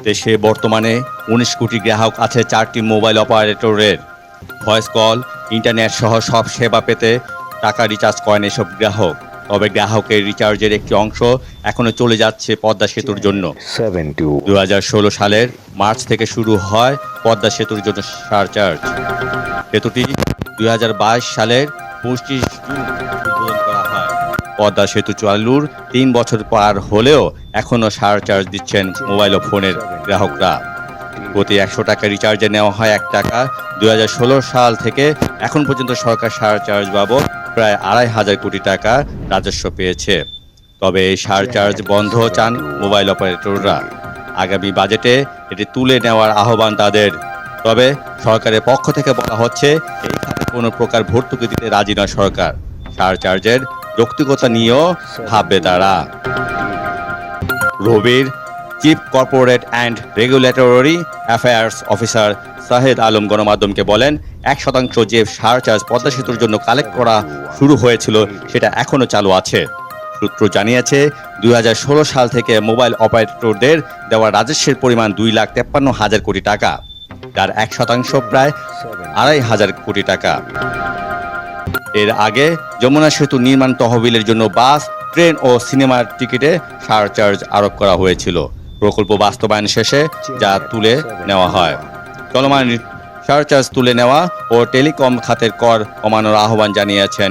দেশে বর্তমানে ১৯ কোটি গ্রাহক আছে 4টি মোবাইল অপারেটরের। ভয়েস কল, ইন্টারনেট সহ সব সেবা পেতে টাকা রিচার্জ করেন এসব গ্রাহক। তবে গ্রাহকের রিচার্জের একটি অংশ এখনো চলে যাচ্ছে পদ্মা সেতুর জন্য। 2016 সালের মার্চ থেকে শুরু হয় পদ্মা সেতুর জন্য সারচার্জ। সেতুটি 2022 সালের 25 জুন উদ্বোধন করা হয়। পদ্মা সেতু চালুর 3 বছর পার হলেও এখনও সারচার্জ দিচ্ছেন মোবাইল ও ফোনের গ্রাহকরা। প্রতি 100 টাকা রিচার্জে নেওয়া হয় 1 টাকা। 2016 সাল থেকে এখন পর্যন্ত সরকার সারচার্জ বাবদ প্রায় 2,500 কোটি টাকা রাজস্ব পেয়েছে। তবে এই সারচার্জ বন্ধ চান মোবাইল অপারেটররা। আগামী বাজেটে এটি তুলে নেওয়ার আহ্বান তাদের। তবে সরকারের পক্ষ থেকে বলা হচ্ছে এই খাতে কোনো প্রকার ভর্তুকি দিতে রাজি নয় সরকার। সারচার্জের যৌক্তিকতা নিয়েও ভাববে তারা। রবির chief corporate and regulatory affairs officer Shahed Alam গণমাধ্যমকে বলেন, 1% যে সারচার্জ পদ্মা সেতুর জন্য কালেক্ট করা শুরু হয়েছিল সেটা এখনও চালু আছে। সূত্র জানিয়েছে 2016 সাল থেকে মোবাইল অপারেটরদের দেওয়া রাজস্বের পরিমাণ 2,53,000 কোটি টাকা, যার 1% প্রায় 2,500 কোটি টাকা। এর আগে যমুনা সেতু নির্মাণ তহবিলের জন্য বাস, ট্রেন ও সিনেমার টিকিটে সারচার্জ আরোপ করা হয়েছিল। প্রকল্প বাস্তবায়ন শেষে যা তুলে নেওয়া হয়। চলমান সারচার্জ তুলে নেওয়া ও টেলিকম খাতের কর কমানোর আহ্বান জানিয়েছেন